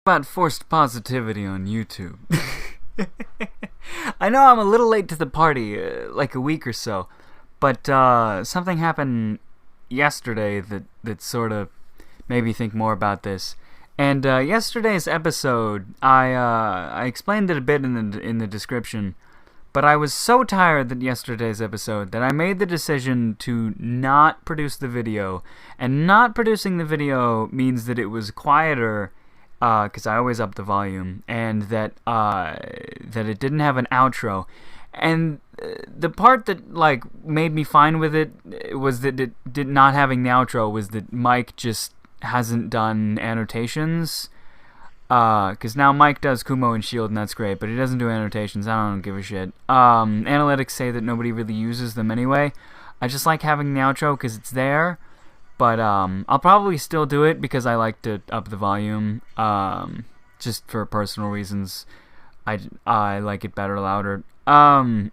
About forced positivity on YouTube. I know I'm a little late to the party, like a week or so, but something happened yesterday that sort of made me think more about this. And yesterday's episode, I explained it a bit in the description, but I was so tired that yesterday's episode that I made the decision to not produce the video. And not producing the video means that it was quieter, because I always up the volume, and that it didn't have an outro. And the part that like made me fine with it was that it did not having the outro was that Mike just hasn't done annotations. Because now Mike does Kumo and Shield, and that's great, but he doesn't do annotations. I don't give a shit. Analytics say that nobody really uses them anyway. I just like having the outro because it's there. But I'll probably still do it because I like to up the volume, just for personal reasons. I like it better louder. No,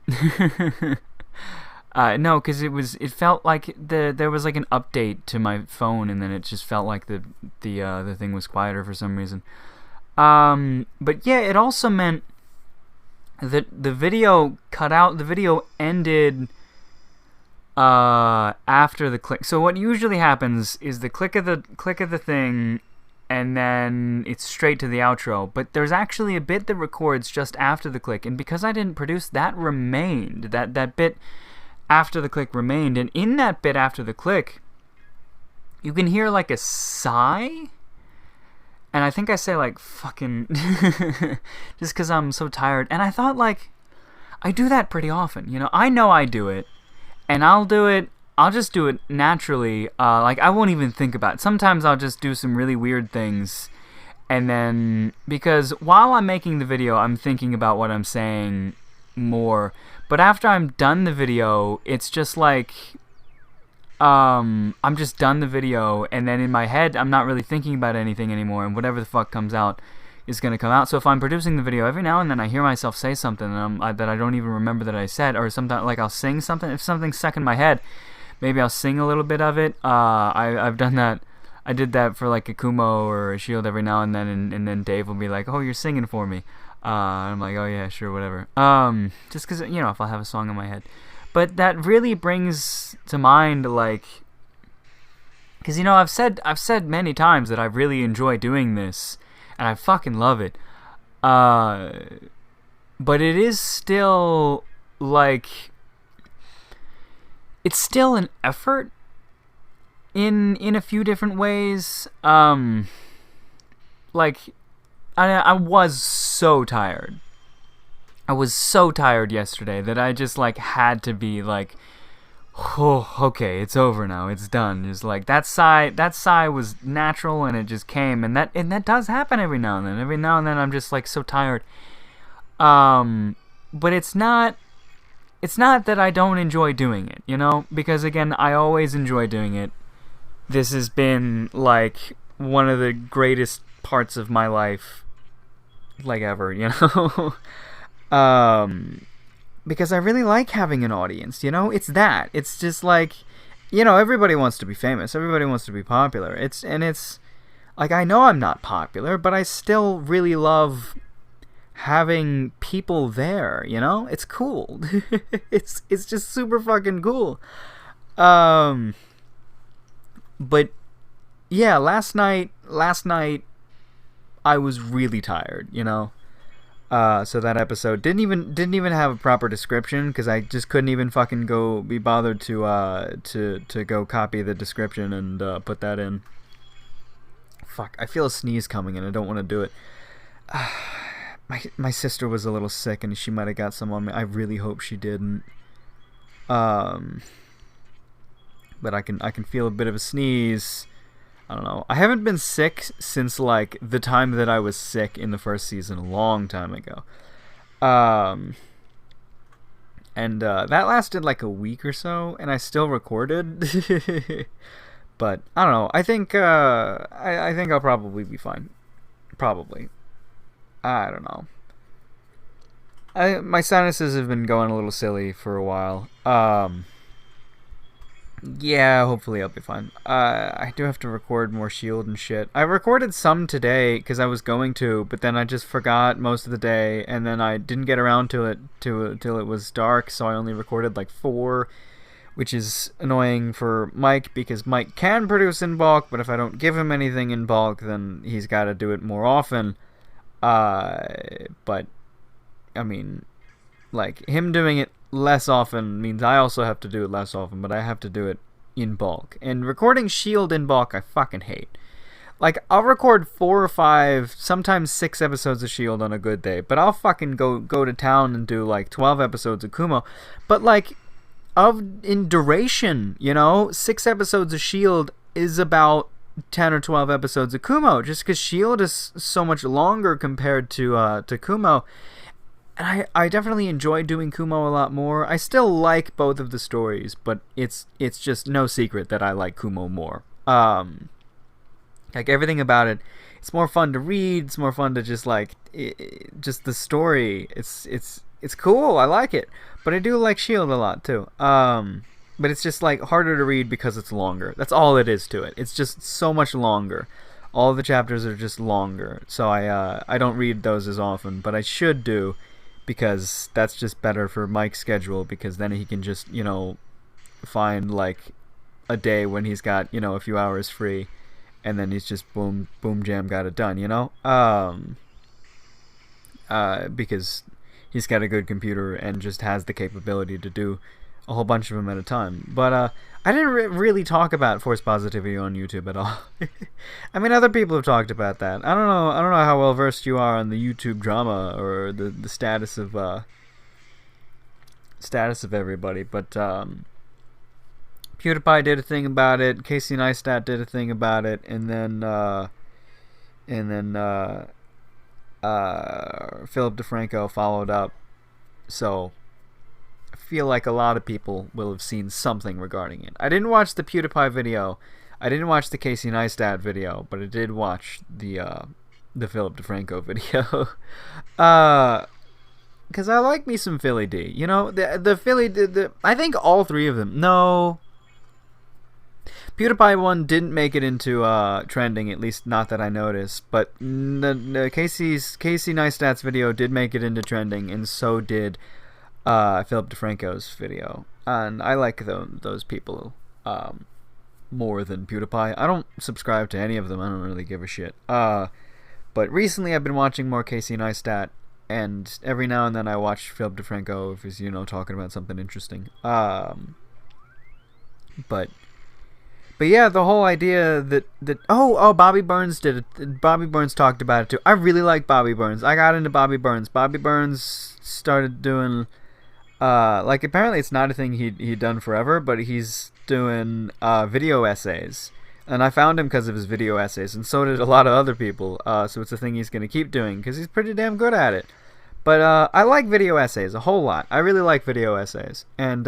because it felt like there was like an update to my phone, and then it just felt like the thing was quieter for some reason. But yeah, it also meant that the video cut out. The video ended after the click. So what usually happens is the click of the thing, and then it's straight to the outro. But there's actually a bit that records just after the click, and because I didn't produce, that remained. That bit after the click remained, and in that bit after the click, you can hear like a sigh. And I think I say like fucking just because I'm so tired. And I thought like I do that pretty often. You know I do it. And I'll just do it naturally, like I won't even think about it. Sometimes I'll just do some really weird things, and then, because while I'm making the video, I'm thinking about what I'm saying more, but after I'm done the video, it's just like, I'm just done the video, and then in my head, I'm not really thinking about anything anymore, and whatever the fuck comes out is going to come out. So if I'm producing the video, every now and then I hear myself say something that I don't even remember that I said, or sometimes like I'll sing something. If something's stuck in my head, maybe I'll sing a little bit of it. I've done that. I did that for like a Kumo or a Shield every now and then, and then Dave will be like, "Oh, you're singing for me." I'm like, "Oh yeah, sure, whatever." Just because, if I have a song in my head. But that really brings to mind, like, because I've said many times that I really enjoy doing this. And I fucking love it. But it is still, like, it's still an effort in a few different ways. Like, I was so tired. I was so tired yesterday that I just, like, had to be, like, oh, okay, it's over now. It's done. Just like that sigh was natural, and it just came, and that does happen every now and then. Every now and then I'm just like so tired. But it's not that I don't enjoy doing it, because again, I always enjoy doing it. This has been like one of the greatest parts of my life, like ever, because I really like having an audience, It's that. It's just like, everybody wants to be famous. Everybody wants to be popular. It's like, I know I'm not popular, but I still really love having people there, It's cool. it's just super fucking cool. But yeah, last night I was really tired, so that episode didn't even have a proper description, because I just couldn't even fucking be bothered to go copy the description and put that in. Fuck, I feel a sneeze coming and I don't want to do it. My sister was a little sick and she might have got some on me. I really hope she didn't. But I can feel a bit of a sneeze. I don't know. I haven't been sick since, like, the time that I was sick in the first season, a long time ago. And that lasted, like, a week or so, and I still recorded. But, I don't know. I think I'll probably be fine. Probably. I don't know. My sinuses have been going a little silly for a while. Yeah, hopefully I'll be fine. I do have to record more Shield and shit. I recorded some today because I was going to, but then I just forgot most of the day, and then I didn't get around to it till it was dark, so I only recorded like 4, which is annoying for Mike because Mike can produce in bulk, but if I don't give him anything in bulk, then he's got to do it more often. But I mean, like, him doing it less often means I also have to do it less often, but I have to do it in bulk. And recording Shield in bulk, I fucking hate. Like, I'll record 4 or 5, sometimes 6 episodes of Shield on a good day, but I'll fucking go to town and do like 12 episodes of Kumo. But like, in duration, 6 episodes of Shield is about 10 or 12 episodes of Kumo, just because Shield is so much longer compared to Kumo. And I definitely enjoy doing Kumo a lot more. I still like both of the stories, but it's just no secret that I like Kumo more. Like, everything about it, it's more fun to read. It's more fun to just like just the story. It's cool. I like it, but I do like Shield a lot too. But it's just like harder to read because it's longer. That's all it is to it. It's just so much longer. All the chapters are just longer, so I don't read those as often, but I should do. Because that's just better for Mike's schedule, because then he can just, find like a day when he's got, a few hours free, and then he's just boom jam got it done, because he's got a good computer and just has the capability to do a whole bunch of them at a time. But I didn't really talk about force positivity on YouTube at all. I mean, other people have talked about that. I don't know how well versed you are on the YouTube drama or the status of everybody, but PewDiePie did a thing about it. Casey Neistat did a thing about it, and then Philip DeFranco followed up. So I feel like a lot of people will have seen something regarding it. I didn't watch the PewDiePie video. I didn't watch the Casey Neistat video, but I did watch the Philip DeFranco video. Because I like me some Philly D. The Philly D, I think all 3 of them. No. PewDiePie one didn't make it into trending, at least not that I noticed. But the Casey Neistat's video did make it into trending, and so did Philip DeFranco's video. And I like those people more than PewDiePie. I don't subscribe to any of them. I don't really give a shit. But recently I've been watching more Casey Neistat, and every now and then I watch Philip DeFranco if he's, talking about something interesting. But yeah, the whole idea that Bobby Burns did it. Bobby Burns talked about it too. I really like Bobby Burns. I got into Bobby Burns. Bobby Burns started doing like, apparently it's not a thing he'd done forever, but he's doing video essays. And I found him because of his video essays, and so did a lot of other people. So it's a thing he's going to keep doing because he's pretty damn good at it. But I like video essays a whole lot. I really like video essays, and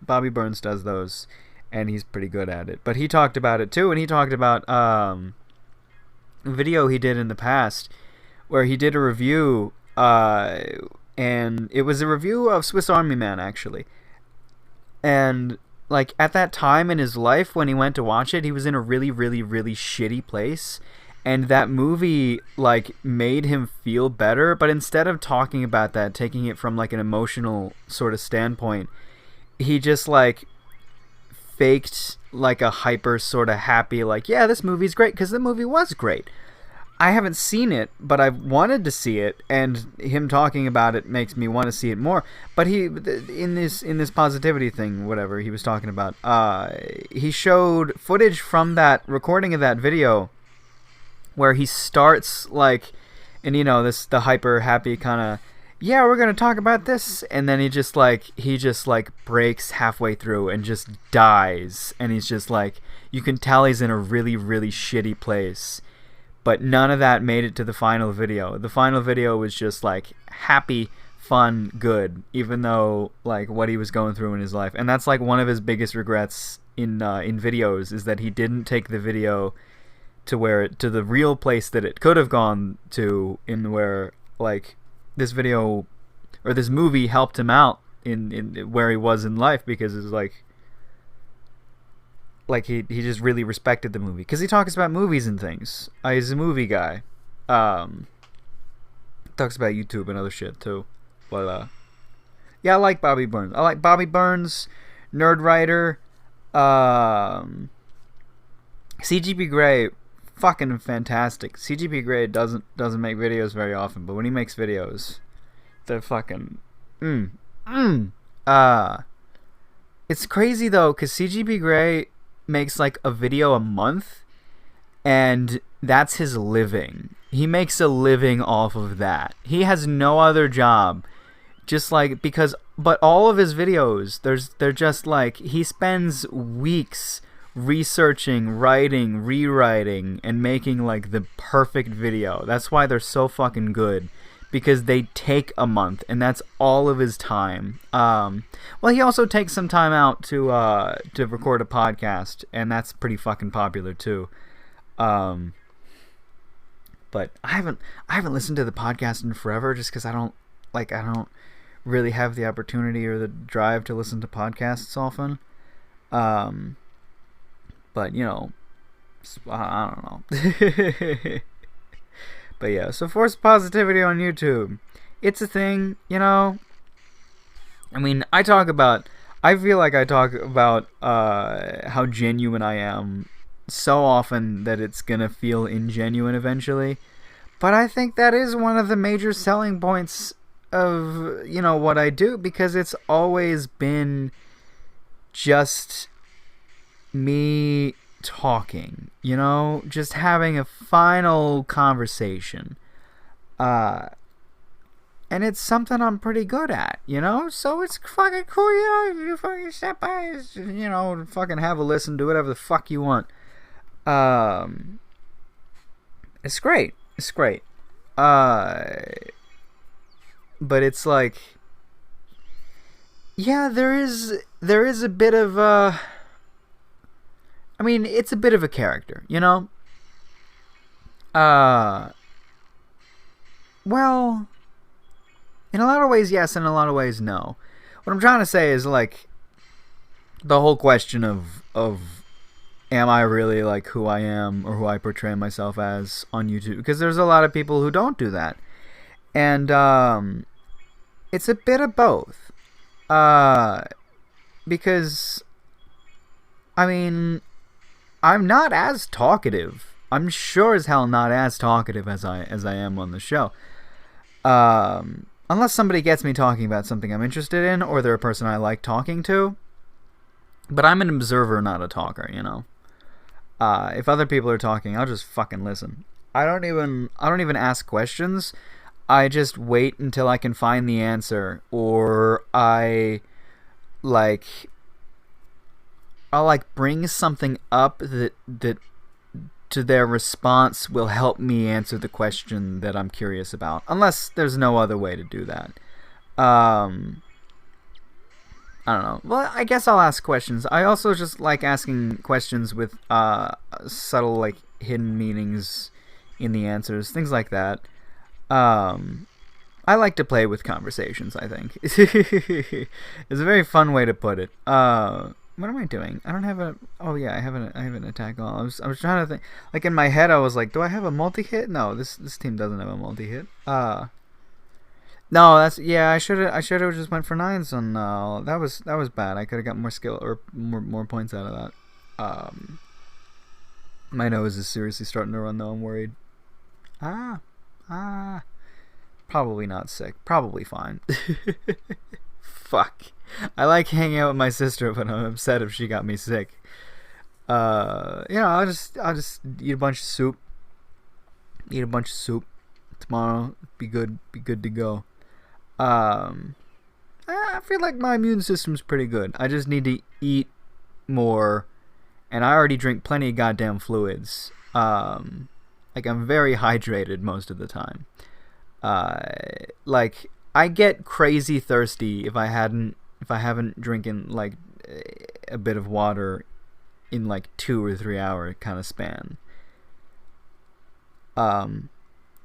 Bobby Burns does those, and he's pretty good at it. But he talked about it too, and he talked about a video he did in the past where he did a review, and it was a review of Swiss Army Man, actually. And like, at that time in his life when he went to watch it, he was in a really, really, really shitty place. And that movie, like, made him feel better. But instead of talking about that, taking it from, like, an emotional sort of standpoint, he just, like, faked, like, a hyper sort of happy, like, yeah, this movie's great, because the movie was great. I haven't seen it, but I've wanted to see it, and him talking about it makes me want to see it more. But he, in this positivity thing, whatever he was talking about, he showed footage from that recording of that video where he starts, like, and the hyper happy kind of, yeah, we're gonna talk about this, and then he just breaks halfway through and just dies, and he's just like, you can tell he's in a really, really shitty place. But none of that made it to the final video. The final video was just, like, happy, fun, good, even though, like, what he was going through in his life. And that's, like, one of his biggest regrets in videos, is that he didn't take the video to the real place that it could have gone to, in where, like, this video or this movie helped him out in where he was in life, because it's like, like he just really respected the movie because he talks about movies and things. He's a movie guy. Talks about YouTube and other shit too. But yeah, I like Bobby Burns. I like Bobby Burns, Nerd Writer, CGP Grey, fucking fantastic. CGP Grey doesn't make videos very often, but when he makes videos, they're fucking it's crazy though, because CGP Grey makes like a video a month, and that's his living. He makes a living off of that. He has no other job. Just like, but all of his videos, they're just like, he spends weeks researching, writing, rewriting, and making like the perfect video. That's why they're so fucking good, because they take a month, and that's all of his time. Well, he also takes some time out to record a podcast, and that's pretty fucking popular too. But I haven't listened to the podcast in forever, just because I don't really have the opportunity or the drive to listen to podcasts often. But you know, I don't know. But yeah, so forced positivity on YouTube, it's a thing, you know. I mean, I feel like I talk about how genuine I am so often that it's gonna feel ingenuine eventually. But I think that is one of the major selling points of, you know, what I do, because it's always been just me talking, you know, just having a final conversation. And it's something I'm pretty good at, you know, so it's fucking cool, you know, you fucking step by, you know, fucking have a listen, do whatever the fuck you want. It's great. But it's like, yeah, there is a bit of I mean, it's a bit of a character, you know? Well, in a lot of ways, yes, in a lot of ways, no. What I'm trying to say is, like, the whole question of am I really, like, who I am or who I portray myself as on YouTube? Because there's a lot of people who don't do that. And, it's a bit of both. Because, I mean, I'm not as talkative. I'm sure as hell not as talkative as I am on the show. Unless somebody gets me talking about something I'm interested in, or they're a person I like talking to. But I'm an observer, not a talker, you know. If other people are talking, I'll just fucking listen. I don't even ask questions. I just wait until I can find the answer, or I'll bring something up that to their response will help me answer the question that I'm curious about, unless there's no other way to do that. I don't know. Well, I guess I'll ask questions. I also just like asking questions with subtle, like, hidden meanings in the answers, things like that. I like to play with conversations, I think. It's a very fun way to put it. What am I doing? I don't have a... Oh, yeah, I have an attack on. I was trying to think... Like, in my head, I was like, do I have a multi-hit? No, this team doesn't have a multi-hit. No, that's... Yeah, I should have just went for 9s on... that was bad. I could have got more skill or more points out of that. My nose is seriously starting to run, though. I'm worried. Probably not sick. Probably fine. Fuck. I like hanging out with my sister, but I'm upset if she got me sick. You know, I'll just eat a bunch of soup. Tomorrow. Be good to go. I feel like my immune system's pretty good. I just need to eat more, and I already drink plenty of goddamn fluids. Like, I'm very hydrated most of the time. Like, I get crazy thirsty if I haven't drinking like a bit of water in like 2 or 3 hour kind of span.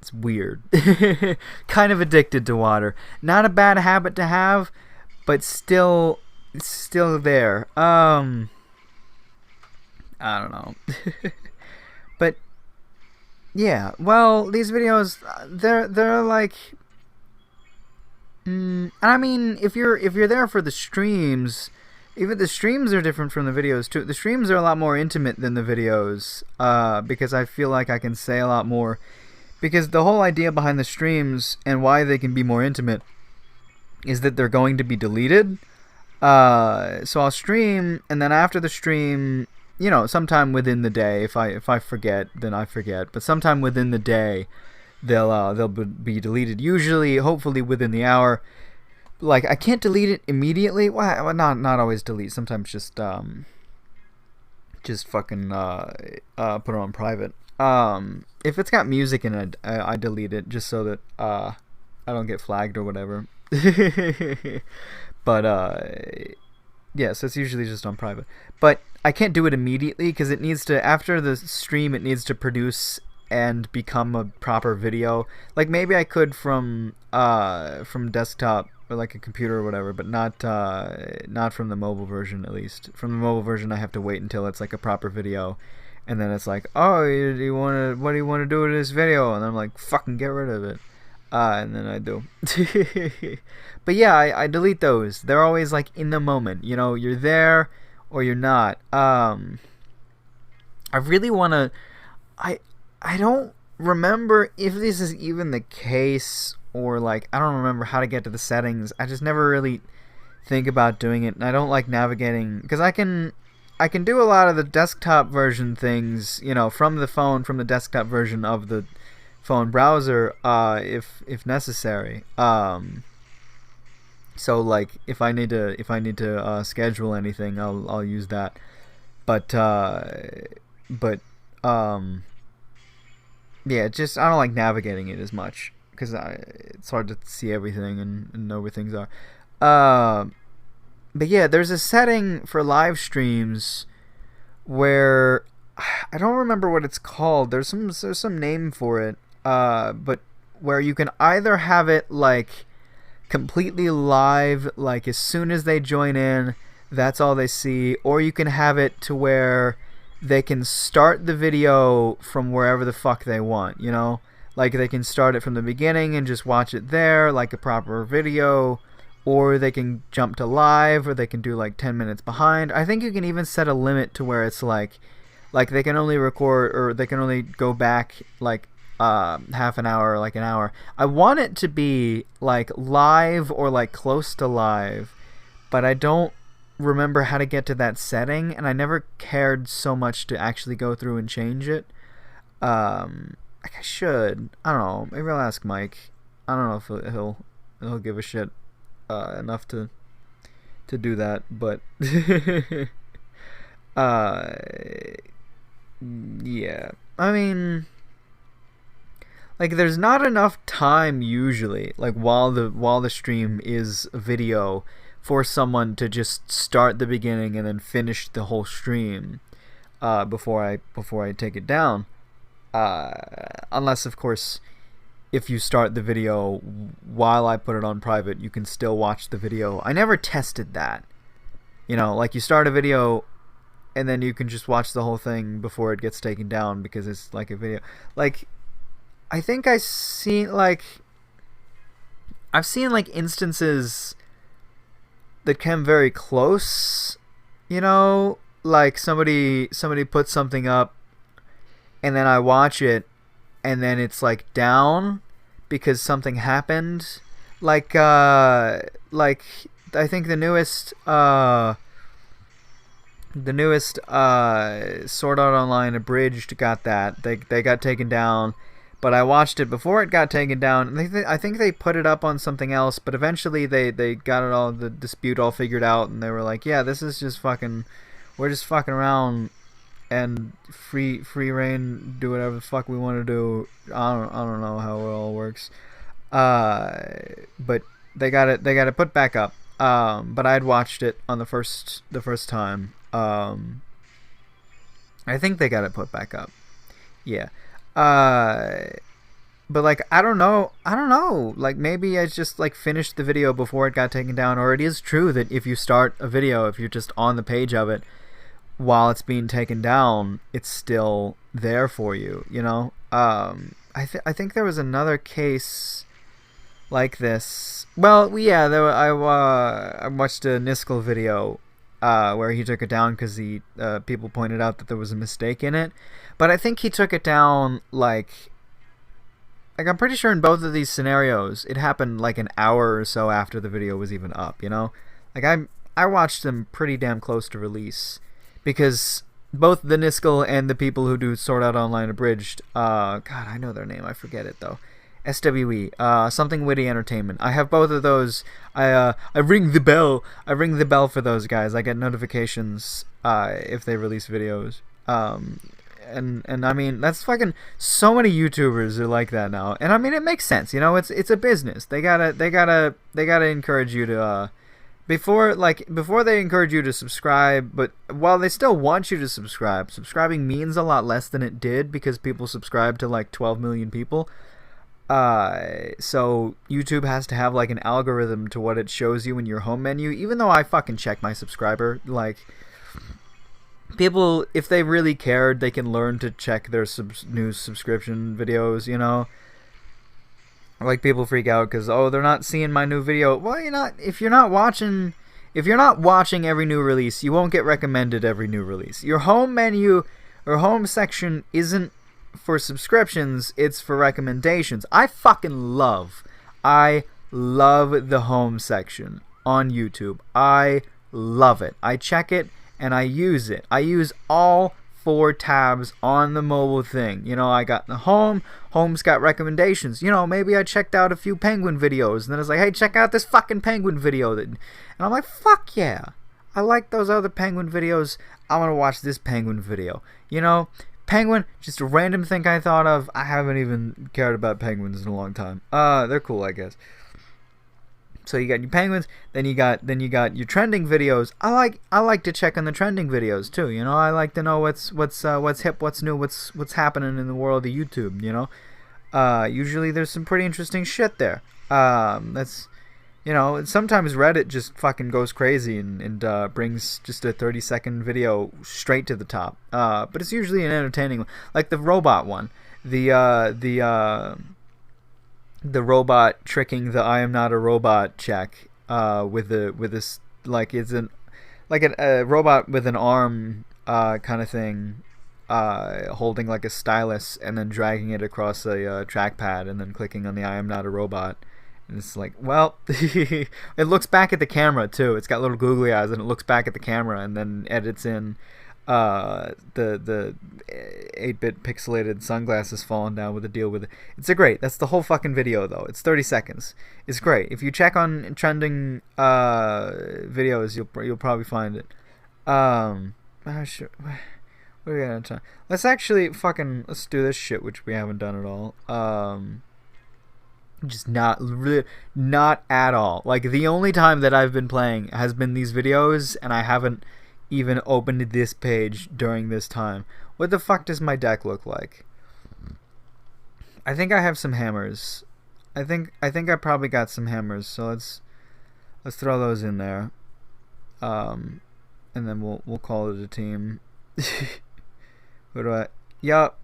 It's weird. Kind of addicted to water. Not a bad habit to have, but still there. I don't know. But yeah, well, these videos, they're like, I mean, if you're there for the streams, even the streams are different from the videos too. The streams are a lot more intimate than the videos, because I feel like I can say a lot more. Because the whole idea behind the streams and why they can be more intimate is that they're going to be deleted. So I'll stream, and then after the stream, you know, sometime within the day, if I forget, then I forget. But sometime within the day, they'll be deleted. Usually, hopefully within the hour. Like, I can't delete it immediately. Well, not always delete. Sometimes just fucking put it on private. If it's got music in it, I delete it just so that I don't get flagged or whatever. But yeah, so it's usually just on private. But I can't do it immediately because it needs to, after the stream, it needs to produce and become a proper video. Like, maybe I could from desktop or like a computer or whatever, but not from the mobile version. At least from the mobile version, I have to wait until it's like a proper video, and then it's like, oh, what do you want to do with this video? And I'm like, fucking get rid of it. And then I do. But yeah, I delete those. They're always like in the moment. You know, you're there or you're not. I really want to. I don't remember if this is even the case, or like, I don't remember how to get to the settings. I just never really think about doing it, and I don't like navigating, because I can do a lot of the desktop version things, you know, from the phone, from the desktop version of the phone browser, if necessary. So like, if I need to schedule anything, I'll use that. But yeah, just, I don't like navigating it as much because it's hard to see everything and know where things are. But yeah, there's a setting for live streams where I don't remember what it's called. There's some name for it. But where you can either have it like completely live, like as soon as they join in, that's all they see, or you can have it to where they can start the video from wherever the fuck they want, you know? Like, they can start it from the beginning and just watch it there, like a proper video, or they can jump to live, or they can do like 10 minutes behind. I think you can even set a limit to where it's like they can only record, or they can only go back like half an hour or like an hour. I want it to be like live or like close to live, but I don't remember how to get to that setting, and I never cared so much to actually go through and change it. Like, I should. I don't know. Maybe I'll ask Mike. I don't know if he'll give a shit enough to do that, but yeah. I mean, like, there's not enough time usually, like while the stream is a video, for someone to just start the beginning and then finish the whole stream before I take it down. Unless, of course, if you start the video while I put it on private, you can still watch the video. I never tested that. You know, like, you start a video and then you can just watch the whole thing before it gets taken down because it's like a video. Like, I think I've seen like instances that came very close, you know, like somebody puts something up and then I watch it and then it's like down because something happened. Like I think the newest Sword Art Online Abridged got that. They got taken down. But I watched it before it got taken down. And I think they put it up on something else, but eventually they got it all, the dispute all figured out, and they were like, yeah, this is just fucking, we're just fucking around and free reign, do whatever the fuck we want to do. I don't know how it all works. But they got it put back up. But I had watched it on the first time. I think they got it put back up. Yeah. But like, I don't know, like, maybe I just like finished the video before it got taken down, or it is true that if you start a video, if you're just on the page of it, while it's being taken down, it's still there for you, you know? I think there was another case like this. Well, yeah, I watched a Niskel video where he took it down because people pointed out that there was a mistake in it. But I think he took it down I'm pretty sure in both of these scenarios, it happened like an hour or so after the video was even up, you know? Like, I watched them pretty damn close to release, because both the Niskel and the people who do Sword Art Online Abridged, God, I know their name, I forget it though. SWE, Something Witty Entertainment. I have both of those. I ring the bell. I ring the bell for those guys. I get notifications if they release videos. And I mean, that's fucking, so many YouTubers are like that now. And I mean, it makes sense, you know. It's a business. They gotta encourage you to before they encourage you to subscribe. But while they still want you to subscribe, subscribing means a lot less than it did, because people subscribe to like 12 million people. So YouTube has to have like an algorithm to what it shows you in your home menu. Even though I fucking check my subscriber, like, people, if they really cared, they can learn to check their new subscription videos, you know? Like, people freak out because, oh, they're not seeing my new video. Well, if you're not watching every new release, you won't get recommended every new release. Your home menu or home section isn't for subscriptions, it's for recommendations. I love the home section on YouTube. I love it. I check it and I use it. I use all 4 tabs on the mobile thing. You know, I got the home's got recommendations. You know, maybe I checked out a few penguin videos, and then it's like, hey, check out this fucking penguin video. And I'm like, fuck yeah, I like those other penguin videos. I want to watch this penguin video. You know, penguin, just a random thing I thought of. I haven't even cared about penguins in a long time. They're cool, I guess. So you got your penguins, then you got your trending videos. I like to check on the trending videos too. You know, I like to know what's hip, what's new, what's happening in the world of YouTube. You know, usually there's some pretty interesting shit there. That's, you know, sometimes Reddit just fucking goes crazy and brings just a 30-second video straight to the top. But it's usually an entertaining one, like the robot one, the robot tricking the "I am not a robot" check with this, like, it's a robot with an arm kind of thing, holding like a stylus and then dragging it across a trackpad and then clicking on the "I am not a robot." And it's like, well, it looks back at the camera too. It's got little googly eyes and it looks back at the camera and then edits in the 8-bit pixelated sunglasses falling down with a deal with it. That's the whole fucking video though. It's 30 seconds. It's great. If you check on trending videos, you'll probably find it. Sure. What are we gonna try? Let's do this shit, which we haven't done at all. Just not at all. Like, the only time that I've been playing has been these videos, and I haven't even opened this page during this time. What the fuck does my deck look like? I think I have some hammers. I think I probably got some hammers, so let's throw those in there. And then we'll call it a team. What do I? Yup.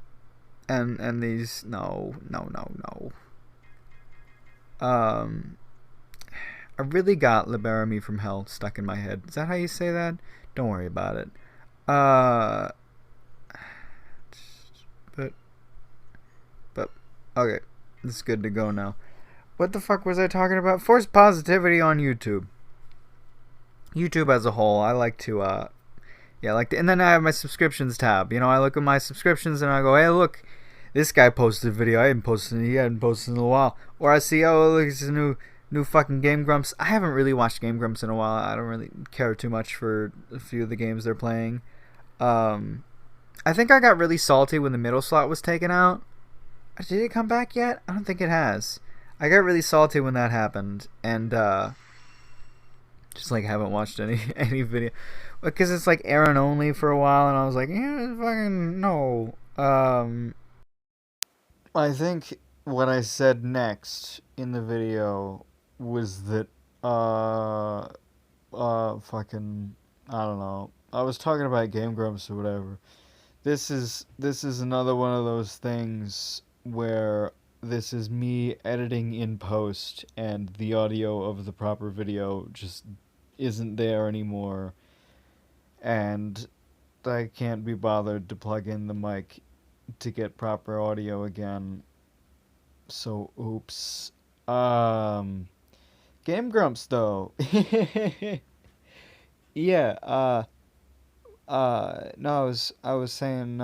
And these, no. I really got Libera Me from Hell stuck in my head. Is that how you say that? Don't worry about it. But okay, it's good to go now. What the fuck was I talking about? Forced positivity on YouTube. YouTube as a whole, I like to and then I have my subscriptions tab. You know, I look at my subscriptions and I go, hey, look, this guy posted a video. He hadn't posted in a while. Or I see, oh, look, it's a new fucking Game Grumps. I haven't really watched Game Grumps in a while. I don't really care too much for a few of the games they're playing. I think I got really salty when the middle slot was taken out. Did it come back yet? I don't think it has. I got really salty when that happened, and just like haven't watched any video, because it's like Aaron only for a while, and I was like, yeah, fucking no. I think what I said next in the video was that fucking, I don't know, I was talking about Game Grumps or whatever. This is another one of those things where this is me editing in post and the audio of the proper video just isn't there anymore, and I can't be bothered to plug in the mic to get proper audio again. So oops. Um Game Grumps though. Yeah, no, I was saying,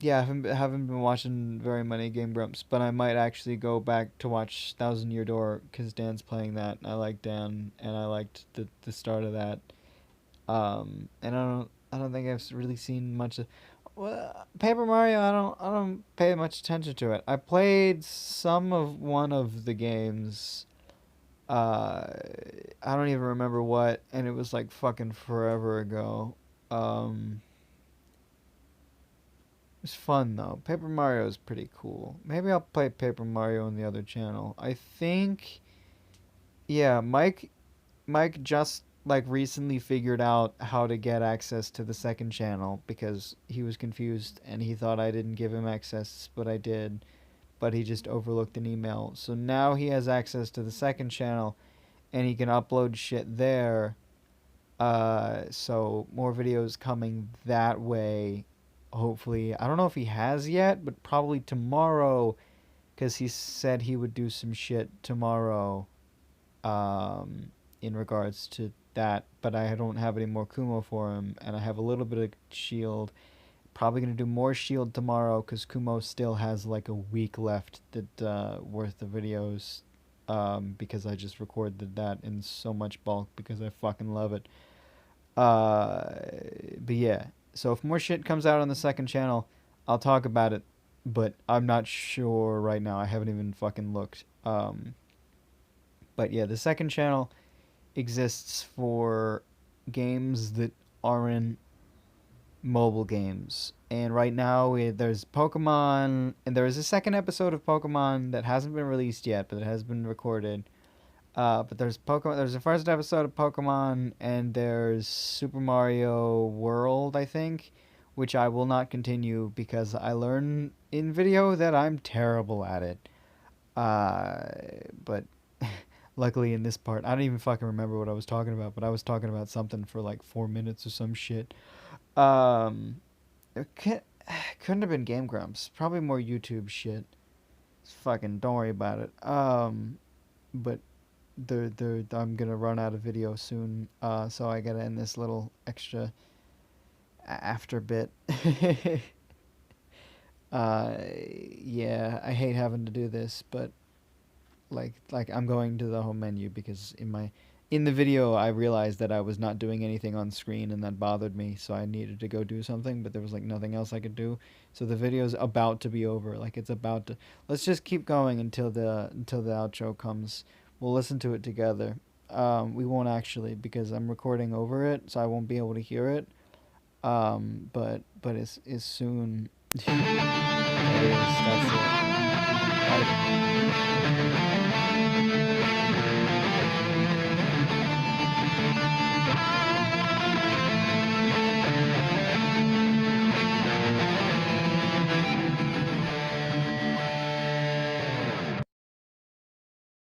yeah, I haven't been watching very many Game Grumps, but I might actually go back to watch Thousand Year Door because Dan's playing that. And I like Dan, and I liked the start of that. And I don't think I've really seen much of. Well, Paper Mario, I don't pay much attention to it. I played some of one of the games. Uh, I don't even remember what, and it was like fucking forever ago. Um, It's fun though. Paper Mario is pretty cool. Maybe I'll play Paper Mario on the other channel. I think, yeah, Mike just like recently figured out how to get access to the second channel because he was confused and he thought I didn't give him access, but I did. But he just overlooked an email. So now he has access to the second channel and he can upload shit there. So more videos coming that way. Hopefully, I don't know if he has yet, but probably tomorrow, because he said he would do some shit tomorrow, in regards to that. But I don't have any more Kumo for him, and I have a little bit of Shield. Probably gonna do more Shield tomorrow, because Kumo still has like a week left that worth of videos. Because I just recorded that in so much bulk because I fucking love it. Uh, but yeah, so if more shit comes out on the second channel, I'll talk about it. But I'm not sure right now. I haven't even fucking looked. But yeah, the second channel exists for games that aren't mobile games. And right now, there's Pokemon, and there is a second episode of Pokemon that hasn't been released yet, but it has been recorded. But there's Pokemon. There's the first episode of Pokemon, and there's Super Mario World, I think, which I will not continue because I learn in video that I'm terrible at it. Uh, but luckily in this part, I don't even fucking remember what I was talking about, but I was talking about something for like 4 minutes or some shit. Um, it couldn't have been Game Grumps. Probably more YouTube shit. Fucking don't worry about it. But I'm gonna run out of video soon, so I gotta end this little extra after bit. Yeah, I hate having to do this, but like I'm going to the home menu because in the video I realized that I was not doing anything on screen and that bothered me, so I needed to go do something, but there was like nothing else I could do. So the video's about to be over. Like it's about to. Let's just keep going until the outro comes. We'll listen to it together. We won't actually because I'm recording over it, so I won't be able to hear it. But it's soon. There it is. That's it.